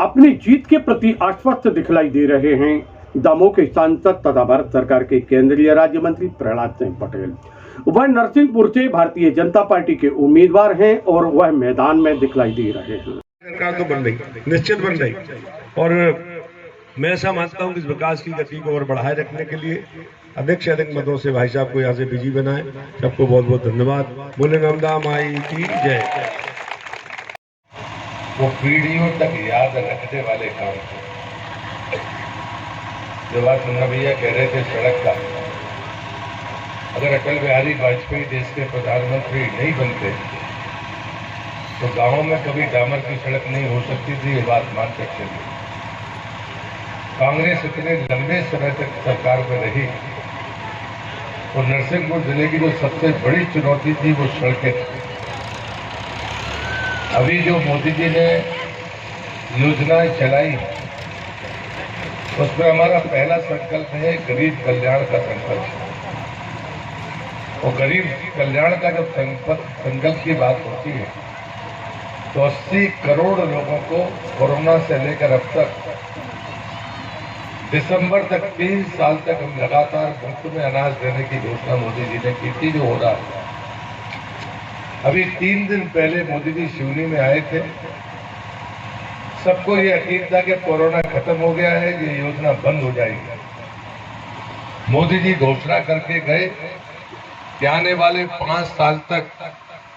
अपनी जीत के प्रति आश्वस्त दिखलाई दे रहे हैं दमोह के सांसद तथा भारत सरकार के केंद्रीय राज्य मंत्री प्रहलाद सिंह पटेल। वह नरसिंहपुर से भारतीय जनता पार्टी के उम्मीदवार हैं और वह मैदान में दिखलाई दे रहे हैं। सरकार तो बन रही, निश्चित बन रही, और मैं ऐसा मानता हूं कि इस विकास की गति को और बढ़ाए रखने के लिए अधिक से अधिक मदों से भाई साहब को यहाँ से बिजी बनाए। सबको बहुत बहुत धन्यवाद। बोले नंदा माई की जय। वो पीढ़ियों तक याद रखने वाले काम जो बात मुन्ना भैया कह रहे थे सड़क का, अगर अटल बिहारी वाजपेयी देश के प्रधानमंत्री नहीं बनते तो गांवों में कभी डामर की सड़क नहीं हो सकती थी, ये बात मान सकते थे। कांग्रेस इतने लंबे समय तक सरकार में रही और नरसिंहपुर जिले की जो सबसे बड़ी चुनौती थी वो सड़कें थी। अभी जो मोदी जी ने योजनाएं चलाई उसमें हमारा पहला संकल्प है गरीब कल्याण का संकल्प। और गरीब कल्याण का जब संकल्प की बात होती है तो 80 करोड़ लोगों को कोरोना से लेकर अब तक दिसंबर तक 3 साल तक हम लगातार मुफ्त में अनाज देने की घोषणा मोदी जी ने की थी, जो हो रहा है। अभी 3 दिन पहले मोदी जी सिवनी में आए थे। सबको ये यकीन था कि कोरोना खत्म हो गया है, ये योजना बंद हो जाएगी। मोदी जी घोषणा करके गए कि आने वाले 5 साल तक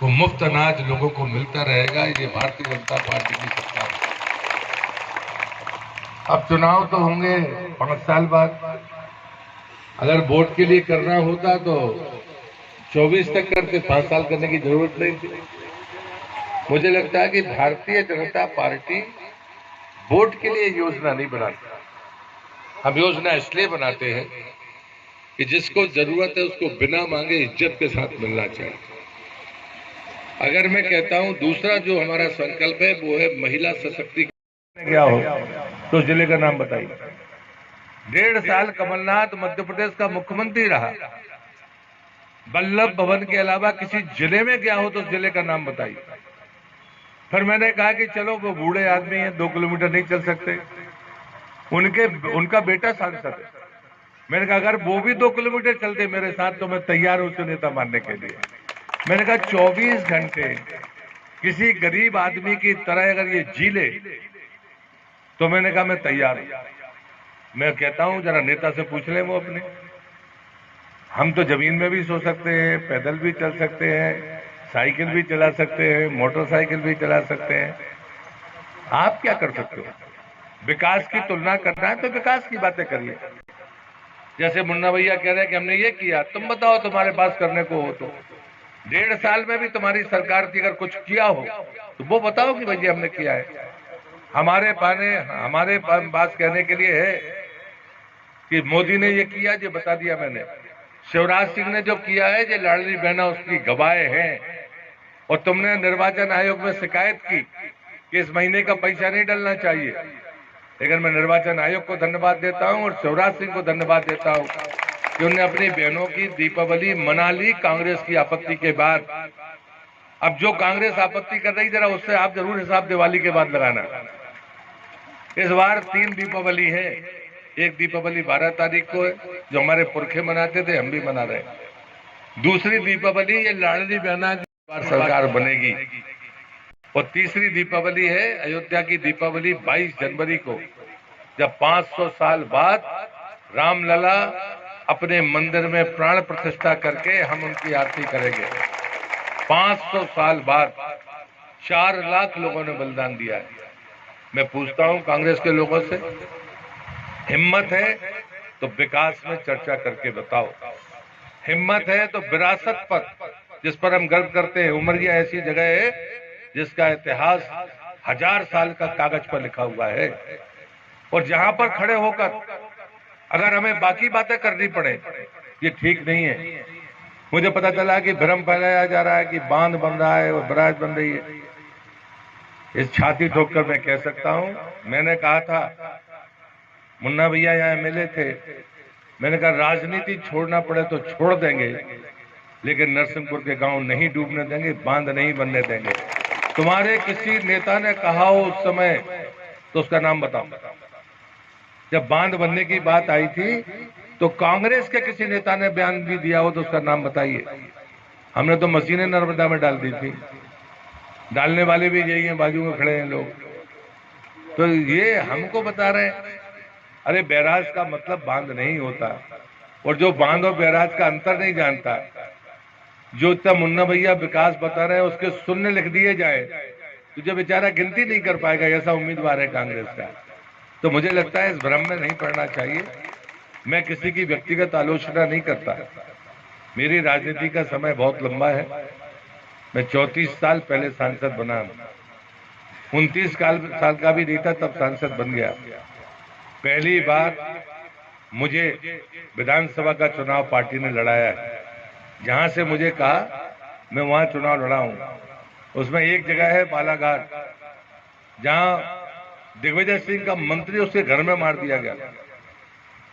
वो मुफ्त अनाज लोगों को मिलता रहेगा। ये भारतीय जनता पार्टी की सरकार है। अब चुनाव तो होंगे 5 साल बाद। अगर वोट के लिए करना होता तो 24 तक करते, 5 साल करने की जरूरत नहीं थी। मुझे लगता है कि भारतीय जनता पार्टी वोट के लिए योजना नहीं बनाती। हम योजना इसलिए बनाते हैं कि जिसको जरूरत है उसको बिना मांगे इज्जत के साथ मिलना चाहिए। अगर मैं कहता हूं दूसरा जो हमारा संकल्प है वो है महिला सशक्तिकरण। क्या हो तो जिले का नाम बताइए। 1.5 साल कमलनाथ मध्य प्रदेश का मुख्यमंत्री रहा। वल्लभ भवन के अलावा किसी जिले में क्या हो तो जिले का नाम बताइए। फिर मैंने कहा कि चलो वो बूढ़े आदमी हैं, 2 किलोमीटर नहीं चल सकते, उनका बेटा सांसद है। मैंने कहा अगर वो भी 2 किलोमीटर चलते मेरे साथ तो मैं तैयार हूं उसे नेता मानने के लिए। मैंने कहा 24 घंटे किसी गरीब आदमी की तरह अगर ये जी ले तो मैंने कहा मैं तैयार हूं। मैं कहता हूं जरा नेता से पूछ ले वो अपने। हम तो जमीन में भी सो सकते हैं, पैदल भी चल सकते हैं, साइकिल भी चला सकते हैं, मोटरसाइकिल भी चला सकते हैं। आप क्या कर सकते हो? विकास की तुलना करना है तो विकास की बातें करिए। जैसे मुन्ना भैया कह रहे हैं कि हमने ये किया, तुम बताओ तुम्हारे पास करने को हो तो। 1.5 साल में भी तुम्हारी सरकार थी, अगर कुछ किया हो तो वो बताओ कि भैया हमने किया है। हमारे पास कहने के लिए है कि मोदी ने ये किया, जो बता दिया मैंने। शिवराज सिंह ने जो किया है, जो लाडली बहना उसकी गवाह हैं। और तुमने निर्वाचन आयोग में शिकायत की कि इस महीने का पैसा नहीं डलना चाहिए। लेकिन मैं निर्वाचन आयोग को धन्यवाद देता हूं और शिवराज सिंह को धन्यवाद देता हूं कि उन्होंने अपनी बहनों की दीपावली मना ली कांग्रेस की आपत्ति के बाद। अब जो कांग्रेस आपत्ति कर रही, जरा उससे आप जरूर हिसाब दिवाली के बाद लगाना। इस बार 3 दीपावली है। एक दीपावली 12 तारीख को है, जो हमारे पुरखे मनाते थे, हम भी मना रहे हैं। दूसरी दीपावली ये लाडली बहना की सरकार बनेगी। और तीसरी दीपावली है अयोध्या की दीपावली 22 जनवरी को, जब 500 साल बाद रामलला अपने मंदिर में प्राण प्रतिष्ठा करके हम उनकी आरती करेंगे। 500 साल बाद 4 लाख लोगों ने बलिदान दिया है। मैं पूछता हूं कांग्रेस के लोगों से, हिम्मत है तो विकास में चर्चा करके बताओ। हिम्मत है तो विरासत पर, जिस पर हम गर्व करते हैं, उमरिया ऐसी जगह है जिसका इतिहास 1000 साल का कागज पर लिखा हुआ है। और जहां पर खड़े होकर अगर हमें बाकी बातें करनी पड़े, ये ठीक नहीं है। मुझे पता चला कि भ्रम फैलाया जा रहा है कि बांध बन रहा है और बराज बन रही है। इस छाती ठोककर मैं कह सकता हूं, मैंने कहा था, मुन्ना भैया यहाँ एमएलए थे, मैंने कहा राजनीति छोड़ना पड़े तो छोड़ देंगे, लेकिन नरसिंहपुर के गांव नहीं डूबने देंगे, बांध नहीं बनने देंगे। तुम्हारे किसी नेता ने कहा हो उस समय तो उसका नाम बताओ। जब बांध बनने की बात आई थी तो कांग्रेस के किसी नेता ने बयान भी दिया हो तो उसका नाम बताइए। हमने तो मशीनें नर्मदा में डाल दी थी, डालने वाले भी यही हैं, बाजू में खड़े हैं लोग, तो ये हमको बता रहे हैं। अरे बैराज का मतलब बांध नहीं होता, और जो बांध और बैराज का अंतर नहीं जानता, जो इतना मुन्ना भैया विकास बता रहे हैं उसके शून्य लिख दिए जाए तो जो बेचारा गिनती नहीं कर पाएगा, ऐसा उम्मीदवार है कांग्रेस का। तो मुझे लगता है इस भ्रम में नहीं पड़ना चाहिए। मैं किसी की व्यक्तिगत आलोचना नहीं करता, मेरी राजनीति का समय बहुत लंबा है। मैं 34 साल पहले सांसद बना, 29 साल का भी नहीं था तब सांसद बन गया। पहली बार मुझे विधानसभा का चुनाव पार्टी ने लड़ाया है, जहां से मुझे कहा मैं वहां चुनाव लड़ा हूं। उसमें एक जगह है बालाघाट, जहां दिग्विजय सिंह का मंत्री उसके घर में मार दिया गया।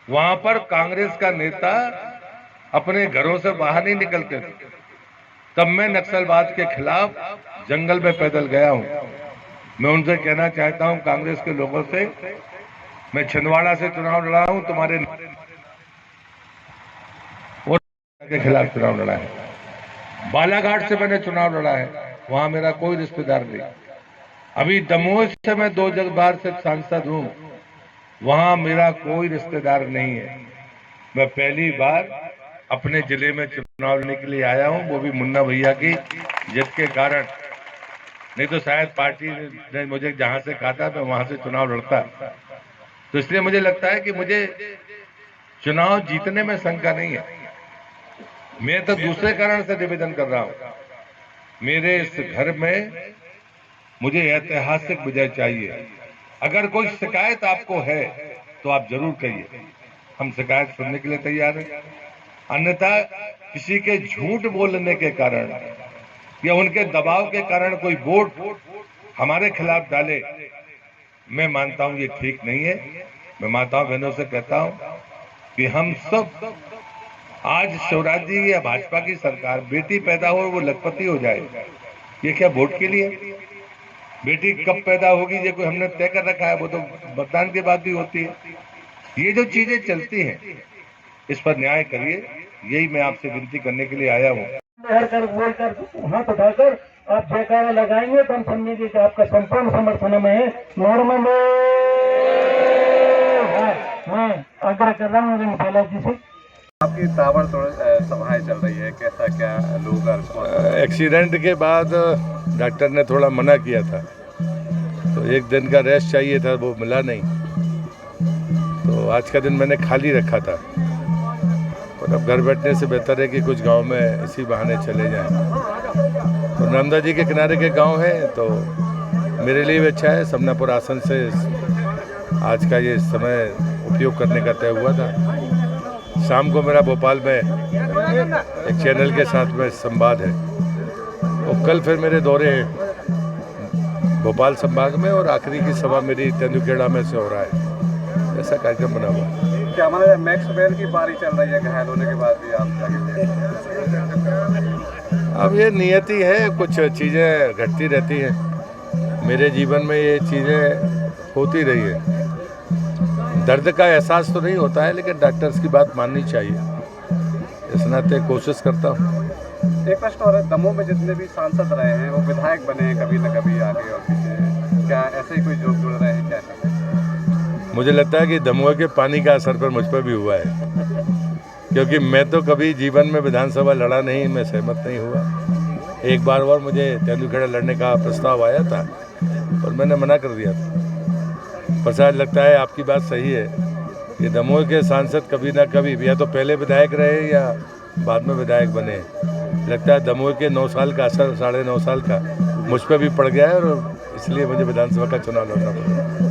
वहां पर कांग्रेस का नेता अपने घरों से बाहर नहीं निकलते थे। तब मैं नक्सलवाद के खिलाफ जंगल में पैदल गया हूं। मैं उनसे कहना चाहता हूं, कांग्रेस के लोगों से, मैं छिंदवाड़ा से चुनाव लड़ा हूं, तुम्हारे के खिलाफ चुनाव लड़ा है। बालाघाट से मैंने चुनाव लड़ा है, वहां मेरा कोई रिश्तेदार नहीं। अभी दमोह से मैं 2 बार से सांसद हूं, वहां मेरा कोई रिश्तेदार नहीं है। मैं पहली बार अपने जिले में चुनाव लड़ने के लिए आया हूं, वो भी मुन्ना भैया की जिद के कारण। नहीं तो शायद पार्टी ने मुझे जहां से कहा था मैं वहां से चुनाव लड़ता। तो इसलिए मुझे लगता है कि मुझे चुनाव जीतने में शंका नहीं है। मैं तो दूसरे कारण से निवेदन कर रहा हूं। मेरे इस घर में मुझे ऐतिहासिक विजय चाहिए। अगर कोई शिकायत आपको है तो आप जरूर कहिए, हम शिकायत सुनने के लिए तैयार हैं। अन्यथा किसी के झूठ बोलने के कारण या उनके दबाव के कारण कोई वोट हमारे खिलाफ डाले, मैं मानता हूं ये ठीक नहीं है। मैं माताओं बहनों से कहता हूं कि हम सब आज शिवराज जी या भाजपा की सरकार, बेटी पैदा हो वो लखपति हो जाए, ये क्या वोट के लिए? बेटी कब पैदा होगी ये कोई हमने तय कर रखा है? वो तो मतदान के बाद भी होती है। ये जो चीजें चलती हैं इस पर न्याय करिए, यही मैं आपसे विनती करने के लिए आया हूँ। बोलकर हाथ उठाकर आप जयकारा लगाएंगे तो हम समझेंगे कि आपका संपूर्ण समर्थन में है। नॉर्मल मैं आग्रह कर रहा हूँ पहला जी से। आपकी ताबड़तोड़ सभाएं चल रही है, कैसा क्या लोग एक्सीडेंट के बाद डॉक्टर ने थोड़ा मना किया था, तो 1 दिन का रेस्ट चाहिए था, वो मिला नहीं। तो आज का दिन मैंने खाली रखा था, और अब घर बैठने से बेहतर है कि कुछ गांव में इसी बहाने चले जाएं। तो नर्मदा जी के किनारे के गांव हैं, तो मेरे लिए भी अच्छा है। समनापुर आसन से आज का ये समय उपयोग करने का तय हुआ था। शाम को मेरा भोपाल में एक चैनल के साथ में संवाद है, और कल फिर मेरे दौरे हैं भोपाल संभाग में, और आखिरी की सभा मेरी तेंदुखेड़ा में से हो रहा है। ऐसा कार्यक्रम बना हुआ है। क्या माना मैक्सवेल की बारी चल रही है, घायल होने के बाद भी आप अब ये नियति है, कुछ चीज़ें घटती रहती हैं। मेरे जीवन में ये चीज़ें होती रही है। दर्द का एहसास तो नहीं होता है, लेकिन डॉक्टर्स की बात माननी चाहिए। इस नाते कोशिश करता हूँ। एक प्रश्न और है, दमोह में जितने भी सांसद रहे हैं वो विधायक बने हैं कभी न कभी आगे और पीछे, क्या ऐसे ही कोई जोड़ जुड़ रहे हैं क्या? मुझे लगता है कि दमोह के पानी का असर पर मुझ पर भी हुआ है, क्योंकि मैं तो कभी जीवन में विधानसभा लड़ा नहीं, मैं सहमत नहीं हुआ। एक बार और मुझे तेंदुखेड़ा लड़ने का प्रस्ताव आया था, और मैंने मना कर दिया था। पर शायद लगता है आपकी बात सही है कि दमोह के सांसद कभी ना कभी या तो पहले विधायक रहे या बाद में विधायक बने। लगता है दमोह के 9 साल का असर 9.5 साल का मुझ पर भी पड़ गया है, और इसलिए मुझे विधानसभा का चुनाव लड़ना पड़ा।